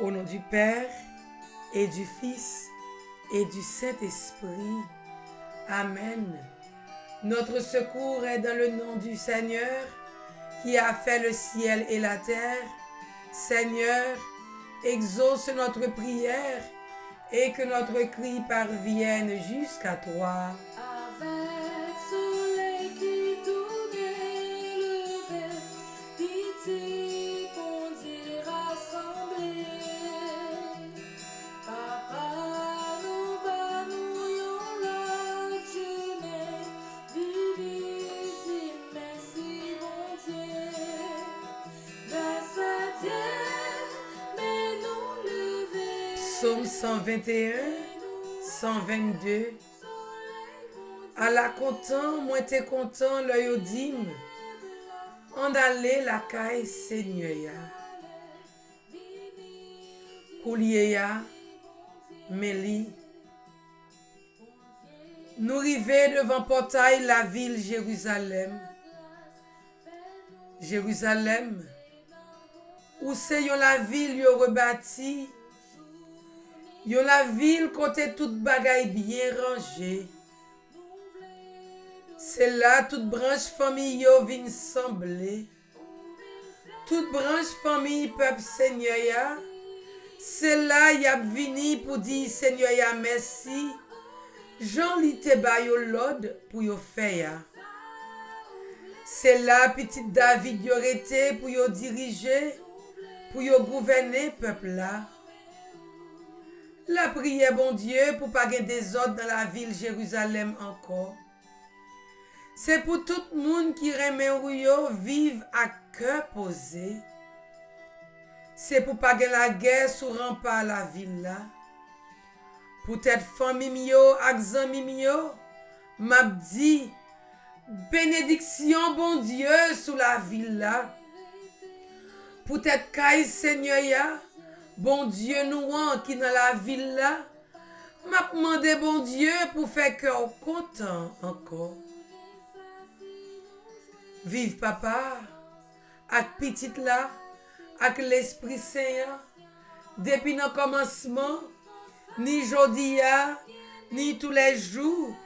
Au nom du Père et du Fils et du Saint-Esprit. Amen. Notre secours est dans le nom du Seigneur qui a fait le ciel et la terre. Seigneur, exauce notre prière et que notre cri parvienne jusqu'à toi. Avec soleil qui tournait le vert, pitié qu'on dit rassemblé. Papa nous va nous la journée, vivi merci bon Dieu. Grâce à Dieu, mais nous lever. Psaume 121, 122. À la content, moi t'es content, l'œil au dîme. En aller la caille Seigneur ya. Koulier ya, Méli. Nous river devant portail la ville Jérusalem. Jérusalem, où c'est yon la ville yo rebâti. Yon la ville côté toute bagaille bien rangée. C'est là toute branche famille yo vin semblé. Toute branche famille peuple Seigneur ya. C'est là y a vini pour dire Seigneur ya merci. Jean li te ba yo l'ode pour yo faire ya. C'est là petit David yo rete pour yo diriger, pour yo gouverner peuple là. La prière bon Dieu pour pas gen désordre dans la ville Jérusalem encore. C'est pour tout le monde qui remet ou yo vive à cœur posé. C'est pour pas gen la guerre sous rempart la ville là. Pour tête famille yo ak zanmi yo, m'a dit bénédiction bon Dieu sous la ville là. Pour tête caille Seigneur ya, bon Dieu nous qui dans la ville là. M'a demandé bon Dieu pour faire cœur content encore. Vive papa, ak petite là, ak l'Esprit Saint, depuis le commencement, ni jodi ya, ni tous les jours,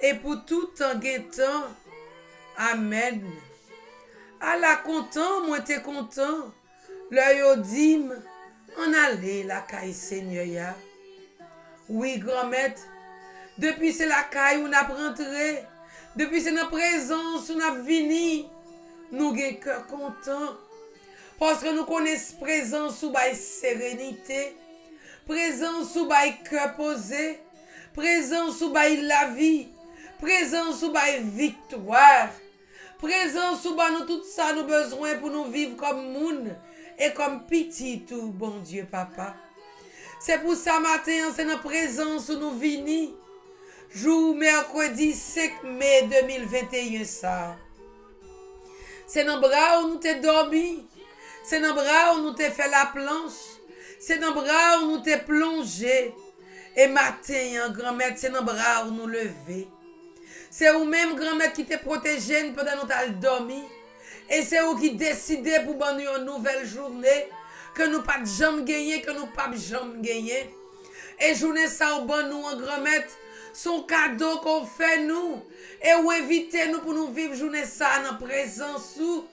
et pour tout temps guettant. Amen. À la content, moi t'es content, l'œil au dîme, en aller la caille Seigneur ya. Oui, grand-mère, depuis c'est la caille où n'a rentré, depuis c'est notre présence où n'a vini, nous gen cœur content. Parce que nous connaissons présence sous bail sérénité, présence sous bail cœur posé, présence sous bail la vie, présence sous bail victoire, présence sous bail nous tout ça nous besoin pour nous vivre comme moun et comme petit tout bon Dieu papa. C'est pour ça matin c'est notre présence où nous vini. Jour mercredi 5 mai 2021 ça. C'est dans bras où nous t'es dormi. C'est dans bras où nous t'es fait la planche. C'est dans bras où nous t'es plongé. Et matin, grand-mère, c'est dans bras où nous lever. C'est ou même grand-mère qui t'es protégé pendant nous t'as dormi. Et c'est où qui décidé pour nous une nouvelle journée. Que nous pas de jambe gagner, que nous pas de jambe gagner. Et journée ça au bon nous en grand-mère. Son cadeau qu'on fait nous. Et ou inviter nous pour nous vivre journée ça dans présence sous.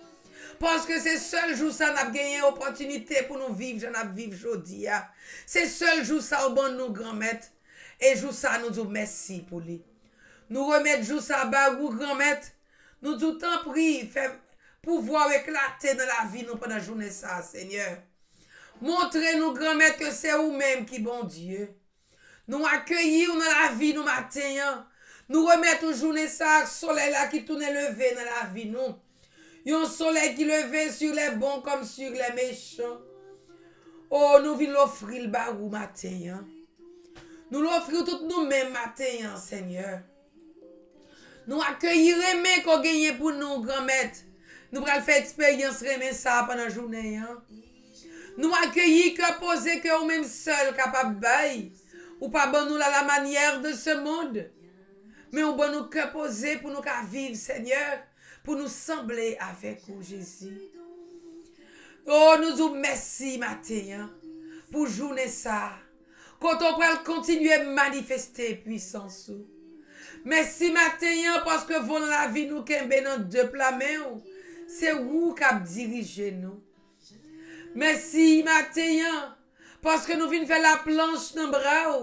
Parce que c'est seul jour ça n'a gagné opportunité pour nous vivre, j'en ai vivre aujourd'hui. C'est seul jour ça au bon nous grand-mère. Et jour ça nous disons merci pour lui. Nous remettre jour ça bas ou grand-mère. Nous disons tant prie, fait pouvoir éclater dans la vie nous pendant la journée ça, Seigneur. Montrez-nous grand-mère que c'est vous-même qui bon Dieu. Nous accueillir dans la vie nous matin. Nous remettre journée ça soleil là qui tourne levé dans la vie nous. Un soleil qui levait sur les bons comme sur les méchants. Oh, nous voulons l'offrir le barou matin. Nous l'offrir tout nous-mêmes matin, Seigneur. Nous accueillir mais qu'on gagne pour nous, grand-mère. Nous allons faire expérience remet ça pendant la journée. Nous accueillir que poser que nous-mêmes seuls capables de ou pas bon nous la manière de ce monde. Mais on bon nous que poser pour nous vivre, Seigneur. Pour nous sembler avec vous, Jésus. Oh, nous vous merci matin. pour journée ça. Quand on peut continuer à manifester puissance. Merci matin parce que vous dans la vie nous kembe dans deux plats main. C'est vous qui dirigez nous. Merci matin parce que nous venons faire la planche dans bras.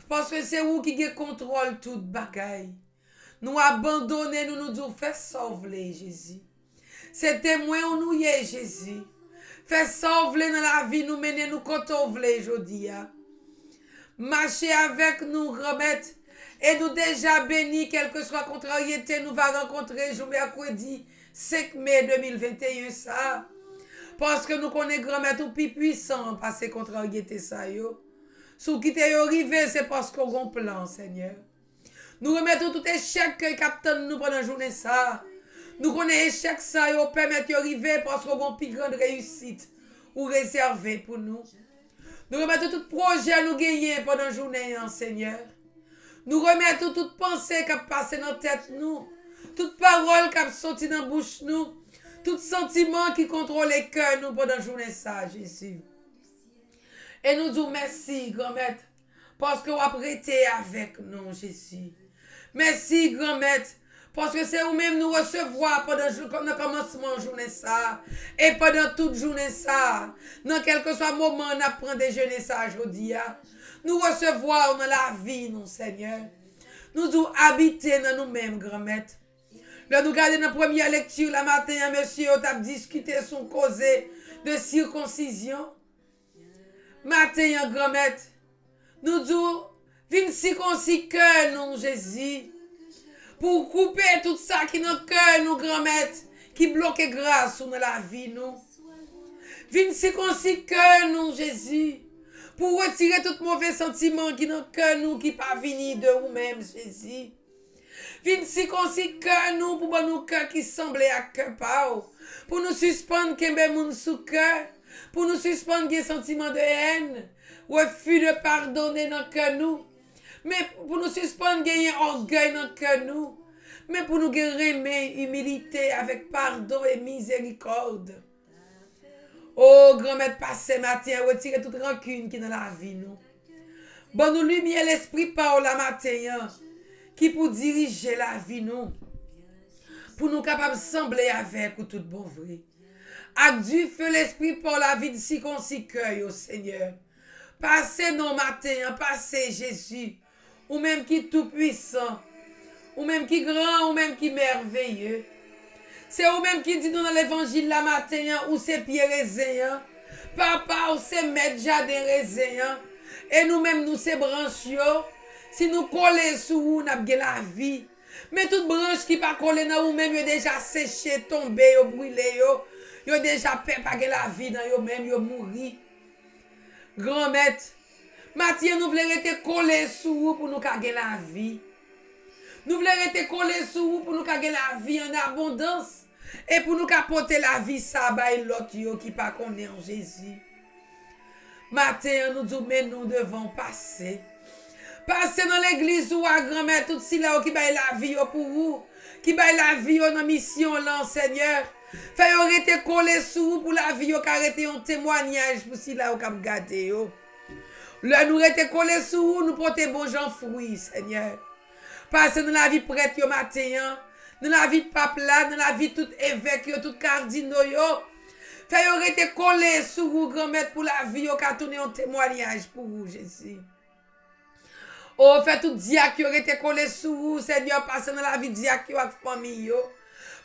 Parce que c'est vous qui contrôle toute bagaille. Nous abandonner, nous disons, fais sauver Jésus. C'est témoin où nous y est Jésus. Fais sauver dans la vie, nous mener, nous contrôler aujourd'hui. Marcher avec nous, remettre. Et nous déjà bénis, quelle que soit contrariété, nous va rencontrer jour mercredi 5 mai 2021 ça. Parce que nous connaissons grand-mère tout plus puissant passer contrariété ça yo. Sous qui t'est arrivé, c'est parce qu'on a un plan, Seigneur. Nous remettons tout échec que capitaine nous pendant la journée ça. Nous connaissons échec ça yo permettre d'arriver parce qu'on a une plus grande réussite ou réservé pour nous. Nous remettons tout projet nous gagner pendant la journée, Seigneur. Nous remettons toute pensée qui a passé dans la tête nous, toute parole qui a sorti dans la bouche nous, tout sentiment qui contrôle les cœurs nous pendant la journée ça, Jésus. Et nous disons merci, grand-maître, parce que vous avez prêté avec nous, Jésus. Merci, grand-maître, parce que c'est vous-même nous recevoir pendant le commencement de journée ça, et pendant toute journée ça, dans quel que soit le moment, on apprend déjeuner ça aujourd'hui. Nous recevoir dans la vie, nous, Seigneur. Nous devons habiter dans nous-mêmes, grand-maître. Là, nous regardons la première lecture, la matin, monsieur, on a discuté son causé de circoncision. Matin, grand-maître, nous disons, viens circoncis cœur, nous, Jésus, pour couper tout ça qui est dans le cœur, nous, grand-maître, qui bloque grâce dans la vie, nous. Viens circoncis cœur, nous, Jésus, pour retirer tout mauvais sentiment qui est dans le cœur, nous, qui pas venir de vous-même, Jésus. Viens circoncis cœur, nous, pour nous cœur qui semblait à cœur, pour nous suspendre qu'un moun sous cœur, pour nous suspendre des sentiments de haine, refus de pardonner dans le cœur nous, mais pour nous suspendre gagner orgueil dans le cœur nous, mais pour nous aimer humilité avec pardon et miséricorde. Oh, grand-mère, passez matin, retirez toute rancune qui est dans la vie nous. Bon nous lumière l'esprit par la matin, qui pour diriger la vie nous, pour nous capables de sembler avec ou tout bon vrai. Avec du feu l'esprit pour la vie de circoncis cœur, au Seigneur. Passez nos matins, passez Jésus, ou même qui tout puissant, ou même qui grand, ou même qui merveilleux. C'est ou même qui dit dans l'évangile la matin, ou c'est pieds raisin, papa, ou c'est maître jardin raisin, et nous-mêmes nous c'est branches, si nous collons sur vous, nous avons la vie. Mais toute branche qui pas collée dans vous-même, vous déjà séché, tombé, brûlé, vous déjà fait pas la vie dans vous-même, vous mouri. Grand-maître, Mathieu, nous voulons être collés sur vous pour nous gagner la vie. Nous voulons être collés sur vous pour nous gagner la vie en abondance. Et pour nous apporter la vie, ça va et l'autre qui pas connaît en Jésus. Matin, nous disons, mais nous devons passer. Passer dans l'église ou à grand-mère, tout si là qui baille la vie pour vous. Qui baille la vie dans la mission là, Seigneur. Fait arrêter collé sur vous pour la vie, qui arrêter un témoignage pour si là qui garder. Là, nous arrêter collé sur vous, nous porter bon gens fruits, Seigneur. Passer dans la vie prête yo matin, dans la vie pape là, dans la vie tout évêque, tout cardinaux. Fait arrêter collé sur vous, grand-mère, pour la vie, qui a tourné un témoignage pour vous, Jésus. Oh, fait tout diacre qui aurait été collé sur vous, Seigneur, passez dans la vie diacre avec famille.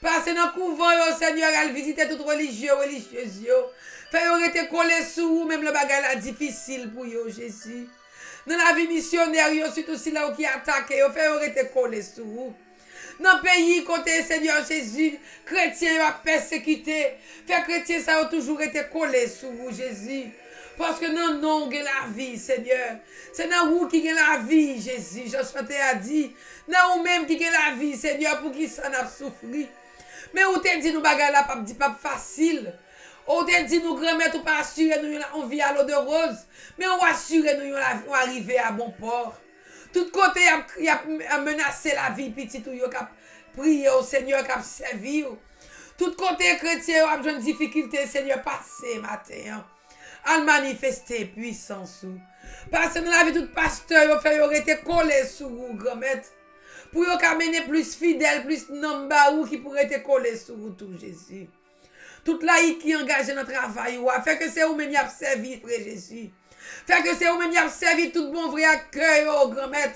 Passez dans le couvent, Seigneur, à visiter tout religieux, religieuse. Fait aurait été collé sur vous, même le bagage là difficile pour vous, Jésus. Dans la vie missionnaire, surtout si là qui attaque, fait aurait été collé sur vous. Dans le pays, côté Seigneur Jésus, chrétiens ont persécuté. Fait chrétiens, ça a toujours été collé sur vous, Jésus. Parce que non, non, il y a la vie, Seigneur. C'est dans vous qui y a la vie, Jésus. Josphat a dit, dans vous même qui y a la vie, Seigneur, pour qui ça n'a souffert. Mais où t'es dit nous bagarre là, pas facile. Où t'es dit nous grand-mère, ou pas assurer nous on vit à l'eau de rose. Mais on va assurer nous on arriver à bon port. Tout côté, il a menacé la vie, petit ou yo cap prier au Seigneur, cap servir. Tout côté chrétien, a besoin de difficulté, Seigneur, passez matin. à manifester puissance. Parce que dans la vie, tout pasteur, il aurait été collé sur vous, grand-mère. Pour vous mener plus fidèle, plus nombre qui pourrait être collé sur vous, tout Jésus. Toute laïque qui est engagée dans le travail, fait que c'est vous-même qui avez servi, frère Jésus. Fait que c'est vous-même qui avez servi tout bon vrai accueil, grand-mère.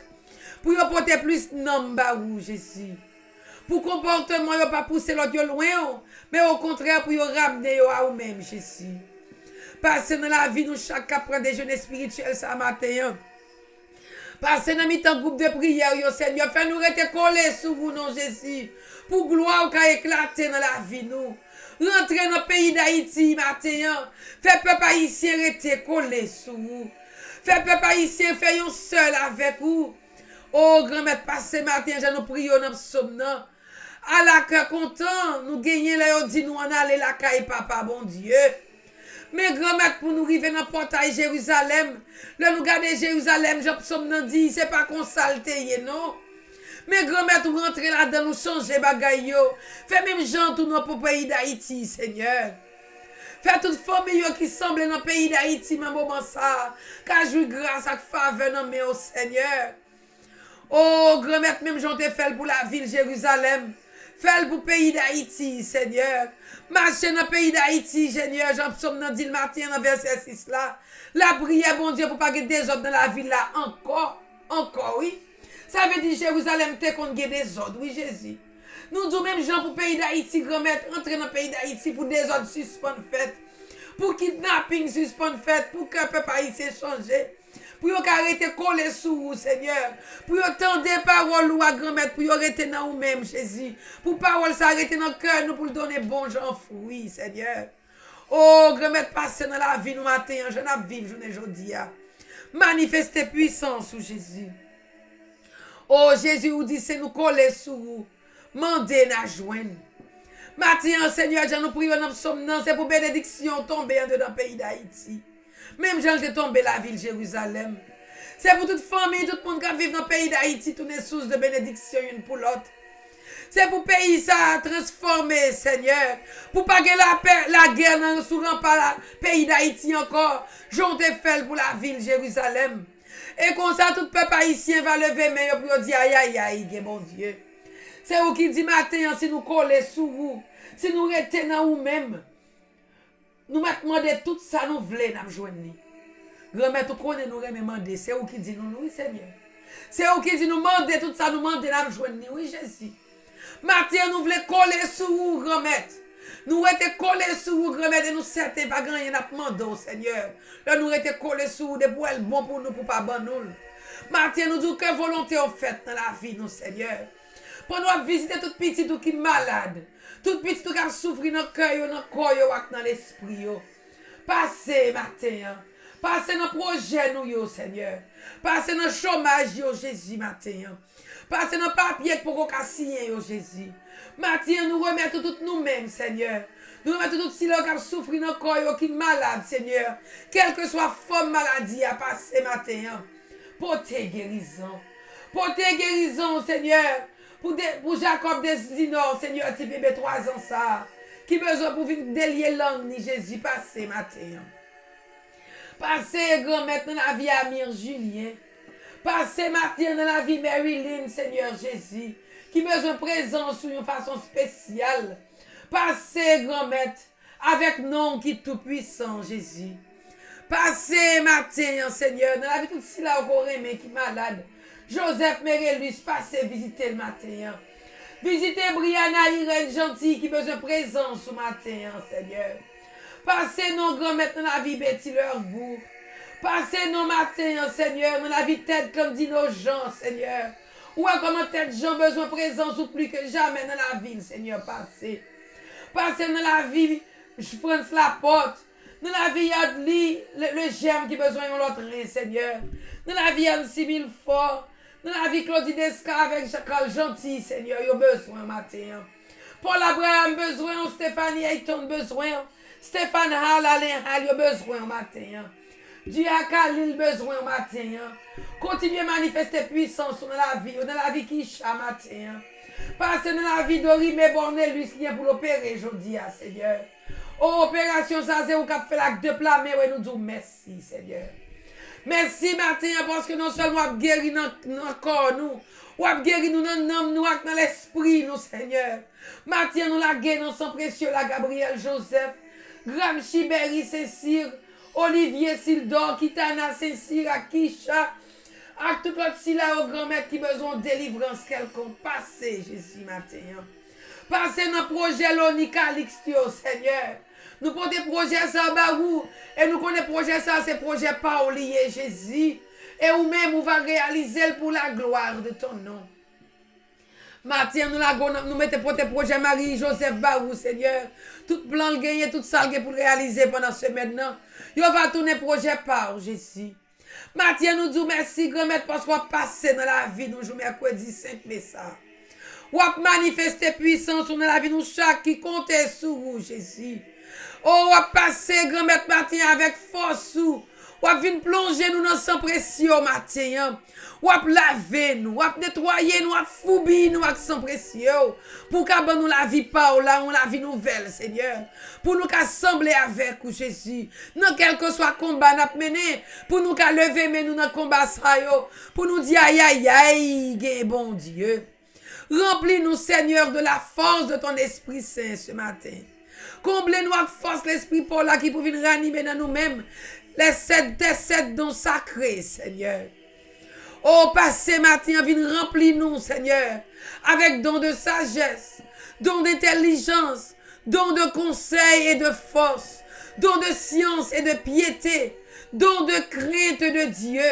Pour vous porter plus nombre, Jésus. Pour comportement, vous pas pousser l'autre loin, mais au contraire, pour vous ramener à vous-même, Jésus. Parce que dans la vie, nous, chacun prend des jeunes spirituels ce matin. Parce que dans le groupe de prière, Seigneur, fais-nous rester collés sur vous, non, Jésus. Pour gloire qui a éclaté dans la vie, nous. Rentrez dans le pays d'Haïti, matin. Fais peuple haïtien rester collé sur vous. Fais peuple haïtien faire un seul avec vous. Oh, grand-mère, passez matin, je nous prions dans le psaume. À la cœur content, nous gagnons là, on dit nous en aller la caille, papa, bon Dieu. Mais grand-mère, pour nous arriver dans le portail Jérusalem, là nous garder Jérusalem, Jean psaume dit, c'est pas qu'on salté, non? Mais grand-mère, nous rentrer là-dedans, nous changer bagaille. Fais même gens tout dans le pays d'Haïti, Seigneur. Fais toute famille qui semble dans le pays d'Haïti, même moment ça, car je grâce à faveur dans mes Seigneur. Oh, grand-mère, même j'en t'ai fait pour la ville Jérusalem. Fais pour le pays d'Haïti, Seigneur. Marchez dans le pays d'Haïti, Seigneur. Jean psaume dans dit le matin dans verset 6 là. La prière, bon Dieu, pour pas que des ordres dans la ville là. Encore, oui. Ça veut dire Jérusalem, t'es qu'on ait des ordres, oui, Jésus. Nous disons même gens pour le pays d'Haïti, grand-mère, entrer dans le pays d'Haïti pour des ordres suspens faites. Pour kidnapping suspens faites. Pour qu'un peuple haïtien change. Pour vous arrêter coller sous vous, Seigneur. Pour vous tendre des paroles ou à grand-mère, pour vous arrêter dans vous-même, Jésus. Pour paroles s'arrêter dans le cœur, nous pour le donner bon gens fruits, Seigneur. Oh, grand-mère, passez dans la vie, nous matin, je n'ai vivre, journée aujourd'hui. Manifestez puissance sous Jésus. Oh, Jésus, vous dit, c'est nous coller sous vous. Mandez na joindre. Matin, Seigneur, je nous prions dans le psaume, c'est pour bénédiction tomber en dedans le pays d'Haïti. Même gens qui tombé la ville Jérusalem. C'est pour toute famille, tout le monde qui vit dans le pays d'Haïti, toutes les sources de bénédiction une pour l'autre. C'est pour le pays ça transformer, Seigneur. Pour pas que la guerre dans le par le pays d'Haïti encore. J'en ai fait pour la ville Jérusalem. Et comme ça, tout le peuple haïtien va lever mais pour dire aïe, aïe, mon Dieu. C'est vous qui dit matin, si nous collons sous vous, si nous restons dans vous-même. Nous m'a demandé tout ça, nous voulons nous joindre. Grand-mère, tout connaît nous demander. C'est vous qui dit nous, oui, Seigneur. C'est vous qui dit nous demander tout ça, nous demander nous joindre. Oui, Jésus. Matin, nous voulons coller sur vous, grand-mère. Nous étions collés sur vous, grand-mère, et nous certains pas gagner n'a demandé au Seigneur. Là, nous étions collés sur vous, de pour elle bon pour nous, pour pas ban nous. Matin, nous disons que volonté en fait dans la vie, nous, Seigneur. Pour nous visiter tout petit qui est malade. Tout petit qui a souffert dans le cœur, dans le corps, dans l'esprit. Passez matin. Passez dans le projet, nous, Seigneur. Passez dans le chômage, Jésus, matin. Passez dans le papier pour qu'on signer, Jésus. Matin, nous remettons tout nous-mêmes, Seigneur. Nous remettons tout ceux qui souffrent dans le corps, qui est malade, Seigneur. Quelle que soit la forme maladie à passer matin. Portez guérison. Portez guérison, Seigneur. Pour Jacob Desinor, Seigneur, petit bébé 3 ans, ça. Qui besoin pour venir délier langue, ni Jésus, passez matin. Passez, grand-mère, dans la vie Amir Julien. Passez matin dans la vie Marilyn, Seigneur Jésus. Qui besoin de présence sur une façon spéciale. Passez, grand-mère, avec nom qui est tout puissant, Jésus. Passez matin, Seigneur, dans la vie tout si là encore aimé qui est malade. Joseph Merelus, passez visiter le matin. Visitez Brianna Irène Gentil qui a besoin de présence ce matin, Seigneur. Passez nos grands-mères dans la vie Betty Leurbourg. Passez nos matins, Seigneur, dans la vie tête comme dit nos gens, Seigneur. Ou comment tête gens besoin de présence ou plus que jamais dans la ville, Seigneur, passez. Passez dans la vie France Laporte. Dans la vie Yadli, le germe qui a besoin de l'autre, Seigneur. Dans la vie Anne Similfort. Dans la vie Claudie Desca avec Jacques Gentil, Seigneur, il y a besoin matin. Paul Abraham besoin, Stéphanie Ayton besoin, Stéphane Hall, Alain Hall, il y a besoin matin. Dieu a Khalil besoin matin. Continuez à manifester puissance dans la vie Kisha matin. Passez dans la vie d'Orimé Bornelus qui est pour l'opérer aujourd'hui, Seigneur. Oh, opération ça, c'est où qu'a fait l'acte de plat, mais nous disons merci, Seigneur. Merci, matin, parce que non seulement vous guéri dans le corps, nous, vous guéri nous dans l'âme, nous, dans l'esprit, nous, Seigneur. Matin, nous la guéri dans son précieux, la Gabriel Joseph, Gram Chiberi, Cécile, Olivier Sildor, Kitana, Cécile, Akisha, avec tout l'autre si là au grand-mère qui besoin de délivrance quelconque. Passez, Jésus, matin. Passez dans le projet Loni Calixtio, Seigneur. Nous prenons des projets ça, barou. Et nous connaissons projet ça, c'est projet pas lié, Jésus. Et ou même, on va réaliser pour la gloire de ton nom. Matin, nous mettons pour tes projets Marie-Joseph Barou, Seigneur. Tout plan le gagner, tout ça pour réaliser pendant ce maintenant. Il va tourner projet par Jésus. Matin, nous disons merci, grand-mère, parce qu'on va passer dans la vie, nous jouons mercredi 5 mai ça. On va manifester puissance dans la vie, nous chaque qui compte sur vous, Jésus. Oh, on va passer, grand-mère, matin avec force. On va venir plonger nous dans sang précieux matin. On va laver nous, on va nettoyer nous, on va fouiller nous avec sang précieux. Pour qu'on nous la vie pas là, on la vie nouvelle, Seigneur. Pour nous assembler avec vous, Jésus. Dans quel que soit le combat nous mené, pour nous lever mais nous dans le combat ça pour nous dire aïe aïe aïe, bon Dieu. Remplis-nous, Seigneur, de la force de ton Esprit Saint ce matin. Comblez-nous avec force l'Esprit pour là qui peut venir ranimer dans nous-mêmes les 7 dons sacrés, Seigneur. Oh, passez matin, viens remplir nous, Seigneur, avec dons de sagesse, dons d'intelligence, dons de conseil et de force, dons de science et de piété, dons de crainte de Dieu.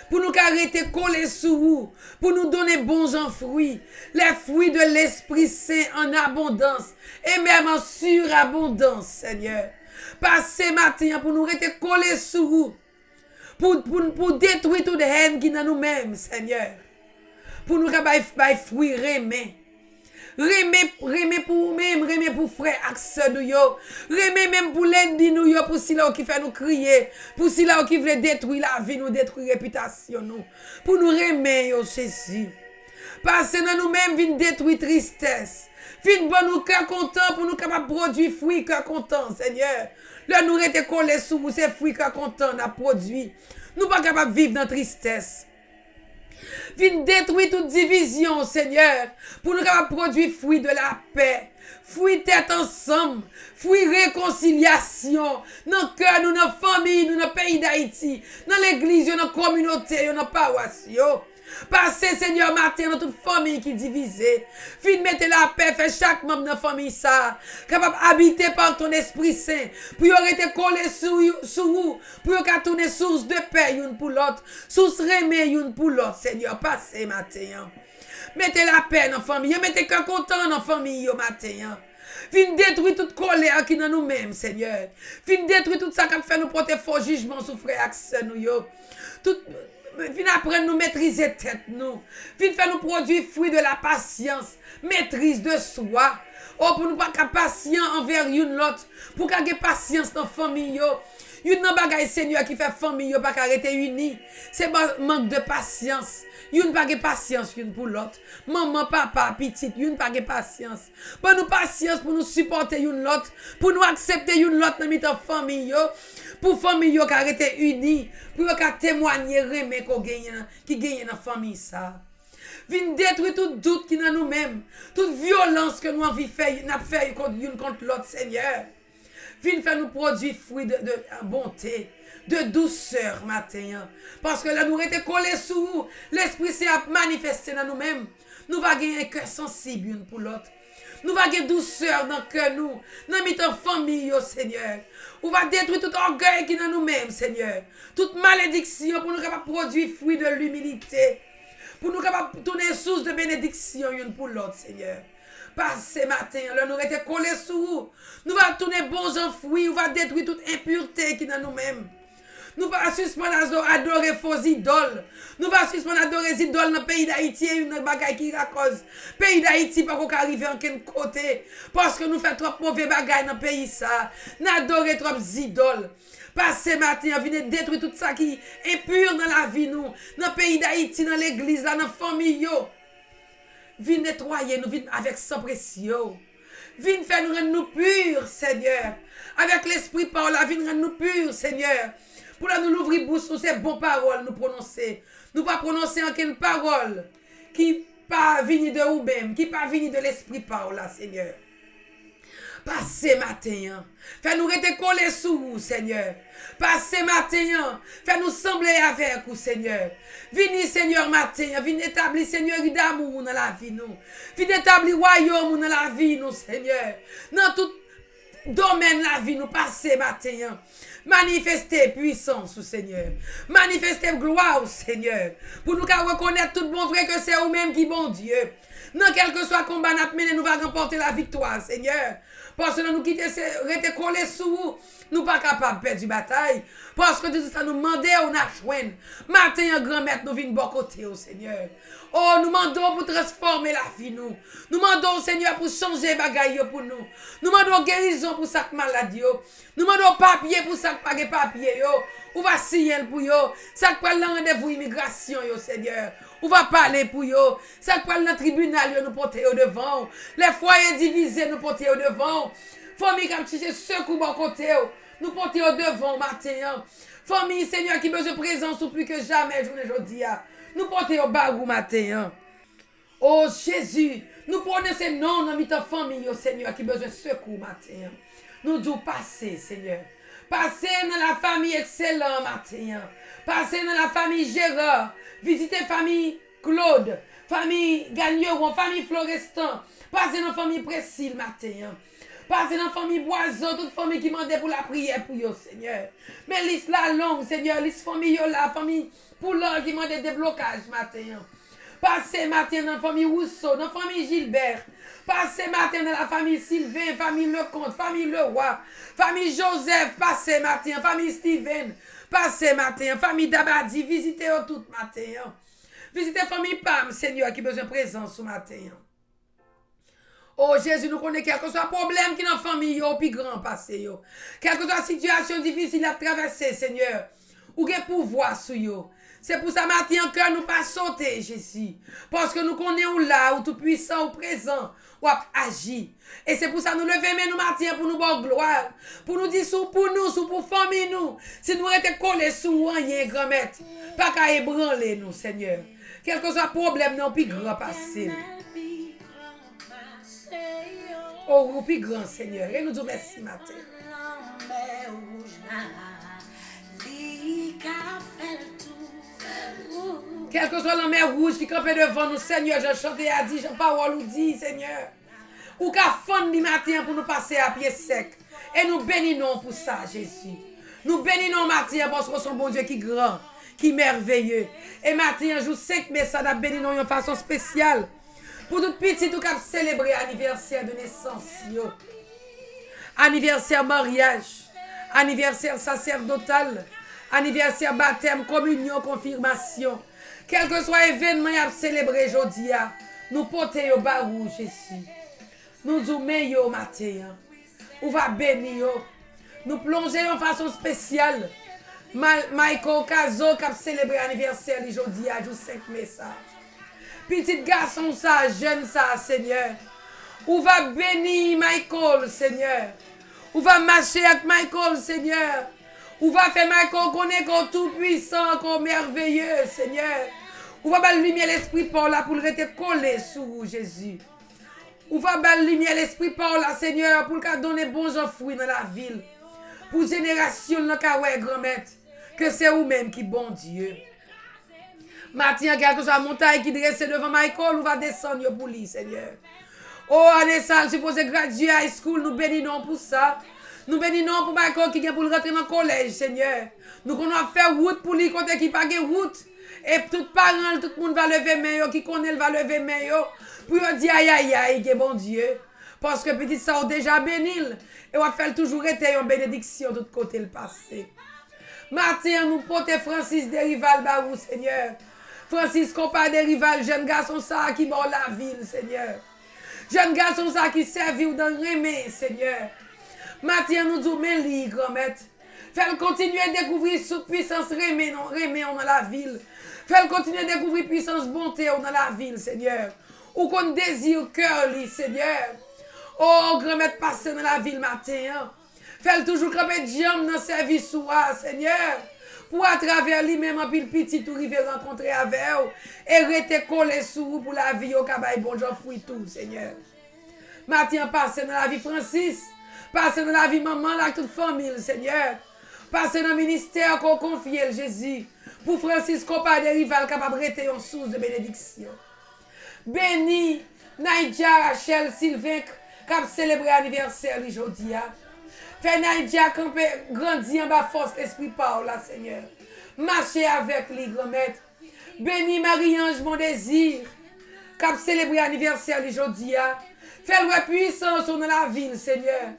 Pour nous arrêter coller sous vous, pour nous donner bons en fruits, les fruits de l'Esprit Saint en abondance et même en surabondance, Seigneur. Passez matin pour nous arrêter coller sous vous, pour détruire toute haine qui est dans nous-mêmes, Seigneur. Pour nous faire fruits remet. Remet pour nous-mêmes, remet pour frère accès nous yo. Remet même pour l'ennemi nous yo, pour ceux qui fait nous crier, pour ceux qui veulent détruire la vie, nous détruire la réputation nous. Pour nous remet yo Jésus. Parce que dans nous-mêmes vient détruire tristesse. Vient bon nous cœur content pour nous capable produire fruits cœur content, Seigneur. Là nous rete collé sous vous ces fruits cœur content n'a produit. Nous pas capable vivre dans tristesse. Viens détruire toute division, Seigneur, pour nous produire fruit de la paix, fruit tête ensemble, fruit réconciliation, dans le cœur, dans la famille, dans le pays d'Haïti, dans l'église, dans la communauté, dans la paroisse. Passez, Seigneur, matin, dans toute famille qui est divisée. Viens mettre la paix, fait chaque membre de la famille ça, capable d'habiter par ton Esprit Saint, pour y été collé sur vous, pour y tourner source de paix, une pour l'autre, source remède, une pour l'autre, Seigneur. Passez, matin. Mettez la paix dans la famille, mettez cœur content dans la famille, matin. Viens détruire toute colère qui est dans nous-mêmes, Seigneur. Viens détruire tout ça qui fait nous porter faux jugement sur frère accès nous, tout. Viens apprendre à nous maîtriser tête nous. Viens faire nous produire fruit de la patience, maîtrise de soi. Oh, pour nous pas être patient envers une l'autre, pour qu'on ait patience dans la famille. Une bagaille Seigneur qui fait famille pas arrêter unis. C'est manque de patience. Une pas de patience une pour l'autre. Maman, papa, petite, une pas de patience. Bon nous patience pour nous supporter une l'autre, pour nous accepter une l'autre dans notre famille. Pour famille qui arrêter unis, pour qu'on témoigner remè qui gagne dans famille ça. Viens détruire tout doute qui est dans nous-mêmes, toute violence que nous avons fait contre l'autre, Seigneur. Viens faire nous produire fruits de bonté, de douceur, matin. Parce que là, nous avons été collés sous l'Esprit Saint a manifesté dans nous-mêmes. Nous allons gagner un cœur sensible une pour l'autre. Nous allons gagner douceur dans le cœur, nous, dans notre famille, Seigneur. On va détruire tout orgueil qui est dans nous-mêmes, Seigneur. Toute malédiction pour nous capables produire fruits de l'humilité. Pour nous capables tourner source de bénédiction une pour l'autre, Seigneur. Passez matin, là, nous avons été collés sous vous. Nous allons tourner bons en fruits. On va détruire toute impureté qui est dans nous-mêmes. Nous allons suspendre adorer faux idoles. Nous allons suspendre adorer les idoles dans le pays d'Haïti. Et une bagaille qui est à cause. Le pays d'Haïti, pas qu'on arrive en quel côté. Parce que nous faisons trop mauvais bagaille dans le pays. Ça. Nous adorons trop idoles. Passez matin, venez détruire tout ça qui est impur dans la vie, nous. Dans le pays d'Haïti, dans l'église, dans la famille. Viens nettoyer nous, viens avec sang précieux. Viens faire nous rendre nous purs, Seigneur. Avec l'esprit par la vie, nous purs, Seigneur. Pour là, nous l'ouvrir bouche, nous ces bonnes paroles, nous prononcer. Nous pas prononcer aucune parole qui pas venir de vous-même, qui pas venir de l'esprit par là, Seigneur. Passez matin, fais-nous rester collés sous vous, Seigneur. Passez matin, fais-nous sembler avec vous, Seigneur. Venez, Seigneur, matin, venez établir, Seigneur, d'amour dans la vie, nous. Venez établir royaume dans la vie, nous, Seigneur. Dans tout domaine de la vie, nous passez matin. Manifestez puissance, Seigneur. Manifestez gloire, Seigneur. Pour nous reconnaître tout bon vrai que c'est vous-même qui bon Dieu. Dans quel que soit le combat, nous va remporter la victoire, Seigneur. Parce que nous quitter, rester collés sous vous, nous pas capables de perdre la bataille. Parce que tout ça nous demandait, on a choisi. Matin, grand maître, nous venons de bon côté, Seigneur. Oh, nous demandons pour transformer la vie, nous. Nous demandons, Seigneur, pour changer les bagailles pour nous. Nous demandons guérison pour chaque maladie. Nous demandons papier pour chaque papier. On va signer pour yo. Ça quoi le rendez-vous immigration, Seigneur. On va parler pour yo. Ça quoi le tribunal, nous porter au devant. Les foyers divisés, nous porter au devant. Famille qui a cherché secours bon côté, nous porter au devant matin. Famille, Seigneur, qui besoin de présence ou plus que jamais, journée aujourd'hui. Nous porter au barou matin. Oh Jésus, nous prenons ces noms dans notre famille, Seigneur, qui besoin de secours matin. Nous devons passer, Seigneur. Passer dans la famille excellente matin. Passer dans la famille Gérard. Visiter la famille Claude. Famille Gagneron. Famille Florestan. Passer dans la famille Précile matin. Passer dans la famille Boiseau. Toute famille qui demande pour la prière pour vous, Seigneur. Mais liste la longue, Seigneur. Liste famille la famille Poulard qui demande des blocages matin. Passez matin dans la famille Rousseau, dans la famille Gilbert. Passez matin dans la famille Sylvain, famille Lecomte, famille Leroy, famille Joseph. Passez matin, famille Steven. Passez matin, famille Dabadi. Visitez-vous tout matin. Visitez la famille Pam, Seigneur, qui a besoin de présence ce matin. Oh Jésus, nous connaissons quel que soit le problème qui est dans la famille, au plus grand passé. Quelle que soit la situation difficile à traverser, Seigneur. Ou quel pouvoir sur vous. C'est pour ça matin que nous pas sauter, Jésus. Parce que nous connaissons là, où tout puissant, ou présent, ou agit. Et c'est pour ça que nous levons nous matin pour nous bonne gloire. Pour nous dire sous pour nous, sous pour famille nous. Si nous étions collés sous rien, grand-mère, pas qu'à ébranler nous, Seigneur. Quel que soit le problème, non, plus grand passé. Oh, ou plus grand, Seigneur. Et nous disons merci matin. Quel que soit la mer rouge qui campait devant nous, Seigneur, j'ai chanté à dit, j'ai parole ou dit, Seigneur. Ou qu'à fond du matin pour nous passer à pied sec. Et nous bénissons pour ça, Jésus. Nous bénissons matin parce que son bon Dieu qui est grand, qui est merveilleux. Et matin, jour 5 mai, ça nous bénissons de façon spéciale. Pour tout petit, nous avons célébré l'anniversaire de naissance. Anniversaire mariage. Anniversaire sacerdotal. Anniversaire baptême, communion, confirmation. Quel que soit l'événement à célébrer aujourd'hui, nous portons au barou, Jésus. Nous nous mettons au matin. On va bénir. Nous plongeons en façon spéciale. Michael Kazo qui a célébré l'anniversaire aujourd'hui, à jour 5 mai. Petit garçon, ça, jeune, ça, Seigneur. On va bénir Michael, Seigneur. On va marcher avec Michael, Seigneur. On va faire Michael connaître tout puissant, comme merveilleux, Seigneur. On va battre lumière l'esprit par là pour le rester collé sous Jésus. On va battre lumière l'esprit par là, Seigneur, pour le donner bon fruit dans la ville. Pour génération, le grand-mère, que c'est vous-même qui bon Dieu. Matin, quelque chose à montagne qui dresse devant Michael, on va descendre pour lui, Seigneur. Oh, Anessa, supposé graduer high school, nous bénissons pour ça. Nous bénissons pour Michael qui vient pour rentrer dans le collège, Seigneur. Nous allons faire route pour lui, côté qui pas de route. Et tout parent, tout le monde va lever main, qui connaît, va lever main, pour dire aïe, aïe, aïe, que bon Dieu. Parce que petit ça, on déjà béni. Et on va faire toujours été une bénédiction de tout côté le passé. Matin, nous portons Francis de Rival Barou, Seigneur. Francis, compas de Rival, jeune garçon ça qui mort la ville, Seigneur. Jeune garçon ça qui servit dans le remé, Seigneur. Matin, nous disons, mais lui, grand-mère. Fais-le continuer à découvrir cette puissance remé dans la ville. Fais-le continuer à découvrir puissance bonté dans la ville, Seigneur. Ou qu'on désire cœur, lui, Seigneur. Oh, grand-mère, passez dans la ville matin. Fais-le toujours camper de jambes dans le service soi, Seigneur. Pour à travers lui-même, en pile petit, tout river rencontrer avec vous. Et rester collé sur vous pour la vie au cabaye, bon, j'en fouille tout, Seigneur. Matin, passe dans la vie Francis. Passe dans la vie maman, là, toute famille, Seigneur. Passe dans le ministère qu'on confie, Jésus. Pour Francis, qu'on pas de rival capable de rester en source de bénédiction. Béni, Naïdia, Rachel, Sylvain, qui a célébré l'anniversaire aujourd'hui. Fais Naïdia grandir en bas force, esprit par là, Seigneur. Marchez avec lui, grand-maître. Béni Marie-Ange, mon désir, qui a célébré l'anniversaire aujourd'hui. Fais-le puissance dans la ville, Seigneur.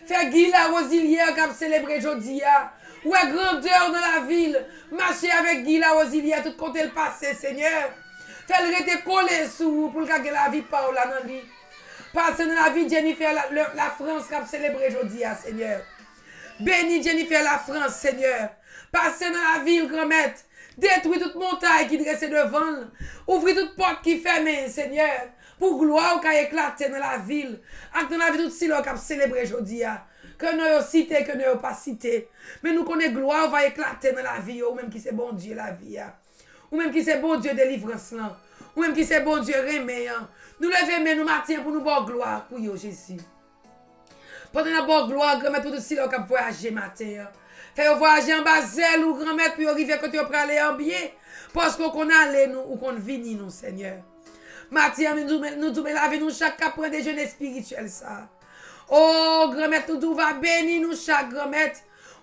Fais Guy la Rosilière qui a célébré aujourd'hui. Ouais, grandeur dans la ville. Marchez avec Guy la Rosilière, tout compte le passé, Seigneur. Fais-le rester collé sous vous pour que la vie parle là dans lui. Passez dans la vie Jennifer, la France qui a célébré aujourd'hui, Seigneur. Bénis Jennifer la France, Seigneur. Passez dans la ville, grand-maître. Détruis toute montagne qui dresse devant. Ouvrez toute porte qui ferme, Seigneur. Pour gloire qui a éclaté dans la ville. Et dans la vie, tout silo qui a célébré aujourd'hui. Que nous avons cité, que nous n'avons pas cité. Mais nous connaissons gloire va éclater dans la vie. Ou même qui c'est bon Dieu la vie. Ou même qui c'est bon Dieu délivrance là. Ou même qui c'est bon Dieu remet. Nous levons mais nous matin pour nous voir gloire pour yo Jésus. Pendant la bonne gloire, grand-mère tout silo qui a voyagé matin. Fait voyager en Basel ou grand-mère puis arriver quand tu vas aller en bien. Parce qu'on allait nous ou qu'on vini nous Seigneur. Matin, nous laver nous chaque cas pour déjeuner spirituel ça. Oh, grand-mère, nous va bénir nous chaque grand-mère.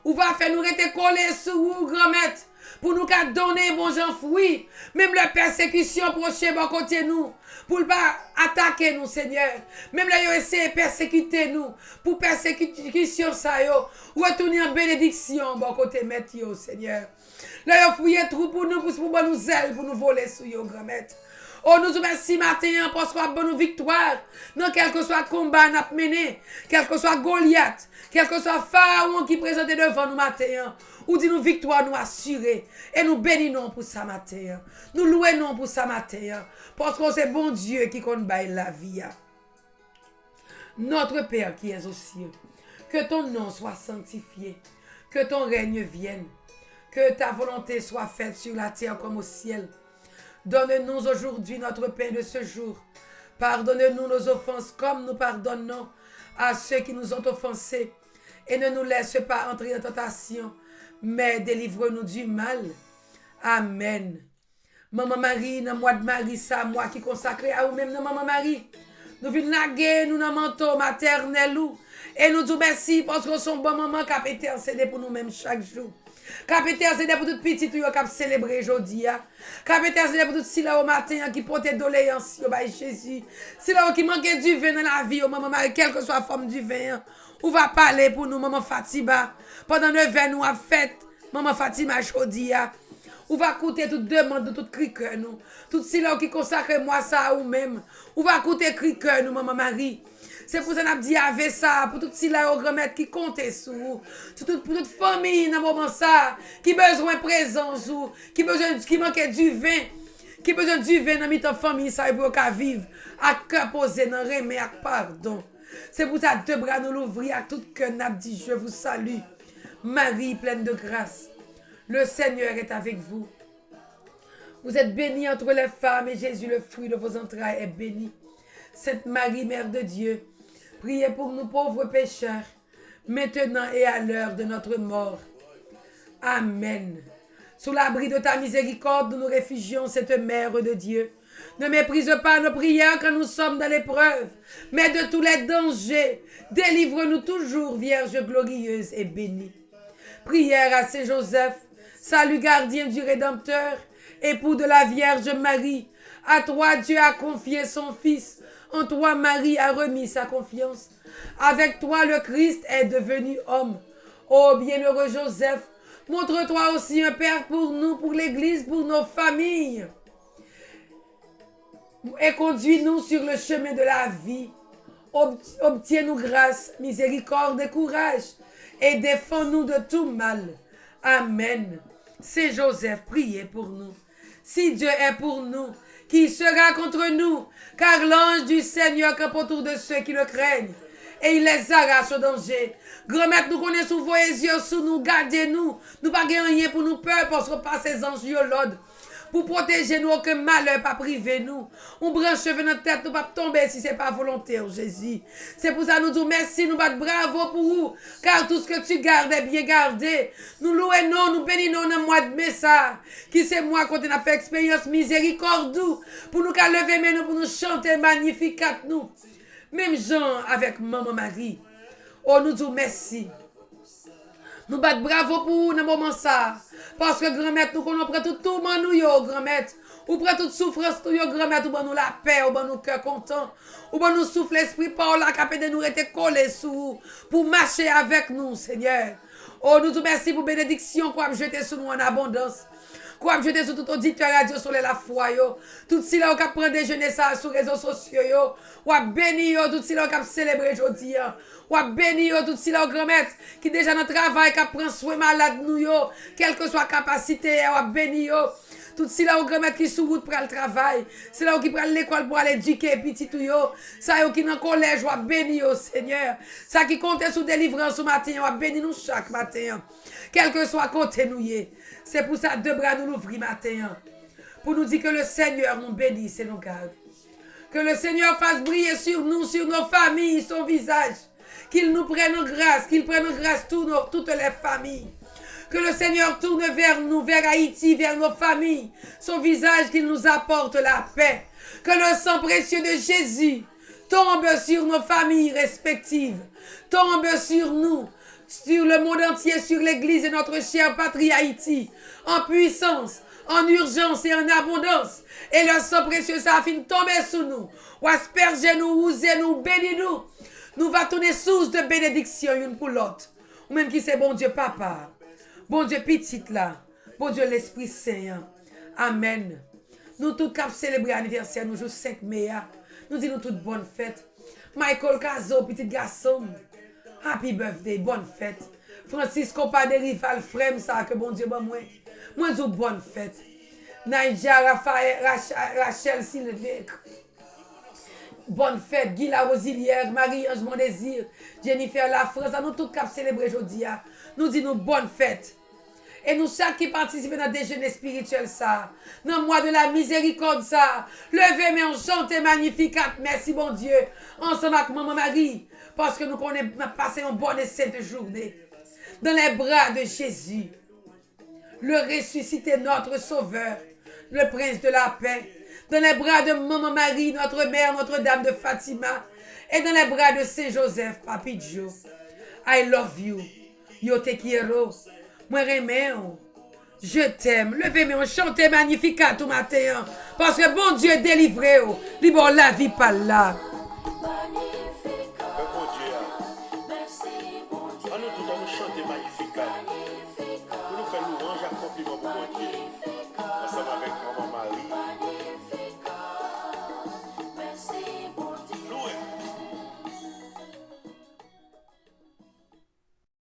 Ou va faire nous rester collés sur vous, grand-mère. Pour nous donner bon Jean fruit. Même la persécution prochaine bon côté nous. Pour ne pas attaquer nous, Seigneur. Même là, ils essaient de persécuter nous. Pour persécution ça, yo. Retourner en bénédiction bon côté maître, yo, Seigneur. Là, ils fouillent trop pour nous, pour nous zèle, pour nous voler sur yo, grand-mère. Oh, nous remercions matin parce qu'on a bonne victoire. Dans quel que soit le combat qu'on a mené, quel que soit Goliath, quel que soit Pharaon qui présente devant nous matin. Ou dit nous victoire nous assurer. Et nous bénissons pour ça matin. Nous louons pour ça matin. Parce que c'est bon Dieu qui compte la vie. Notre Père qui es aux cieux, que ton nom soit sanctifié. Que ton règne vienne. Que ta volonté soit faite sur la terre comme au ciel. Donne-nous aujourd'hui notre pain de ce jour. Pardonne-nous nos offenses comme nous pardonnons à ceux qui nous ont offensés. Et ne nous laisse pas entrer en tentation, mais délivre-nous du mal. Amen. Maman Marie, dans le mois de Marie, ça, moi qui consacre à vous-même, Maman Marie. Nous venons naguer, nous dans manteau maternel. Et nous disons merci parce que son bon maman qui a été intercédé pour nous-mêmes chaque jour. Qui a été intercédé pour toute petite qui a célébré aujourd'hui. Qui a été intercédé pour tout si là au matin qui portait doléance au Jésus. Si là qui manquait du vin dans la vie, maman Marie, quelle que soit la forme du vin. On va parler pour nous, maman Fatima. Pendant 9 ans, nous avons fait, maman Fatima aujourd'hui. On va écouter toute demande de tout cri cœur nous. Tout si là qui consacre moi ça à vous-même. On va écouter cri cœur nous, maman Marie. C'est pour ça qu'on a dit avec ça, pour tout si là au grand-mère qui compte sur vous. Pour toute famille dans le moment ça, qui besoin de présence, qui manque du vin. Qui besoin du vin dans notre famille, ça pour qu'à vivre, à cœur posé dans remè, à pardon. C'est pour ça deux bras nous l'ouvrir à tout cœur, n'a dit je vous salue. Marie pleine de grâce. Le Seigneur est avec vous. Vous êtes bénie entre les femmes et Jésus, le fruit de vos entrailles, est béni. Sainte Marie, Mère de Dieu, priez pour nous pauvres pécheurs, maintenant et à l'heure de notre mort. Amen. Sous l'abri de ta miséricorde, nous nous réfugions, cette Mère de Dieu. Ne méprise pas nos prières quand nous sommes dans l'épreuve, mais de tous les dangers, délivre-nous toujours, Vierge glorieuse et bénie. Prière à Saint Joseph, salut gardien du Rédempteur, époux de la Vierge Marie. À toi Dieu a confié son Fils, en toi Marie a remis sa confiance. Avec toi le Christ est devenu homme. Ô bienheureux Joseph, montre-toi aussi un Père pour nous, pour l'Église, pour nos familles. Et conduis-nous sur le chemin de la vie. Obtiens-nous grâce, miséricorde et courage. Et défends-nous de tout mal. Amen. Saint Joseph, priez pour nous. Si Dieu est pour nous, qui sera contre nous? Car l'ange du Seigneur campe autour de ceux qui le craignent. et il les arrache au danger. Grand-mère, nous connaissons vos yeux sous nous, gardez-nous. Nous pas rien pour nous peur parce que pas ces anges l'ordre. Pour protéger nous, aucun malheur pas priver nous. On branche cheveux dans la tête, nous pas tomber si c'est pas volontaire, Jésus. C'est pour ça nous disons merci, nous battons bravo pour vous, car tout ce que tu gardes est bien gardé. Nous louons, nous bénissons dans le mois de mai ça, qui c'est moi quand on a fait expérience miséricorde, pour nous qu'à lever mais nous pour nous chanter magnificat nous. Même Jean avec maman Marie. Oh, nous disons merci. Nous battons bravo pour vous dans le moment ça. Parce que grand-mère, nous connaissons tout tourment nous, grand-mère. Ou prend toute souffrance, nous, grand-mère, ou nous la paix, ou nous cœur content. Ou nous souffle l'esprit par là, capé de nous rester collés sous, pour marcher avec nous, Seigneur. Oh, nous te merci pour bénédiction, quoi, jeter sur nous en abondance. Quoi, jeter sur tout auditeur radio sur la foi, yo. Tout si là, on prend déjeuner ça sur les réseaux sociaux, yo. Ou béni, yo, tout si là, on célébrer aujourd'hui, ou béni, yo, tout si là, grand-mère, qui déjà dans le travail, qui prend soin malade, nous, yo. Quelle que soit capacité, ou béni, yo. Tout si là, on grand-mère qui sous route pour le travail. C'est là qui prend l'école pour aller éduquer petit tout yo. Ça yo qui dans le collège, ou béni yo, Seigneur. Ça qui compte sous délivrance au matin, ou béni nous chaque matin. Quel que soit côté nous yé. C'est pour ça deux bras nous l'ouvrir matin. Pour nous dire que le Seigneur nous bénisse et nous garde. Que le Seigneur fasse briller sur nous, sur nos familles, son visage. Qu'il nous prenne en grâce, qu'il prenne en grâce toutes les familles. Que le Seigneur tourne vers nous, vers Haïti, vers nos familles, son visage, qu'il nous apporte la paix. Que le sang précieux de Jésus tombe sur nos familles respectives, tombe sur nous, sur le monde entier, sur l'Église et notre chère patrie Haïti, en puissance, en urgence et en abondance. Et le sang précieux, ça a fini de tomber sur nous, ou asperger nous, oser nous, bénis nous. Nous va tourner source de bénédiction une pour l'autre. Ou même qui c'est bon Dieu papa. Bon Dieu petite là, bon Dieu l'Esprit Saint. Amen. Nous tous cap célébrer l'anniversaire, nous jouons 5 mai. Nous disons toutes bonne fête. Michael Caso, petit garçon. Happy birthday, bonne fête. Francisco Paderi, Falfrem, ça que bon Dieu bon moi. Moi dis bonne fête. Naïja, Raphaël, Rachel Sylvie. Bonne fête, Guy la Rosilière, Marie-Ange Mon Désir, Jennifer La France, nous tous cap célébrer aujourd'hui. Nous disons bonne fête. Et nous, chaque qui participe dans le déjeuner spirituel, ça, dans le mois de la miséricorde, ça, levez, mais on chante magnifique. Merci, bon Dieu, ensemble avec maman Marie, parce que nous connaissons passé une bonne et sainte journée. Dans les bras de Jésus, le ressuscité, notre sauveur, le prince de la paix. Dans les bras de maman Marie, notre mère, Notre-Dame de Fatima. Et dans les bras de Saint Joseph, Papi Joe. I love you. Yo te quiero. Moi remets. Je t'aime. Levez-moi, on chante magnificat tout matin. Parce que bon Dieu délivré. Libre la vie par là.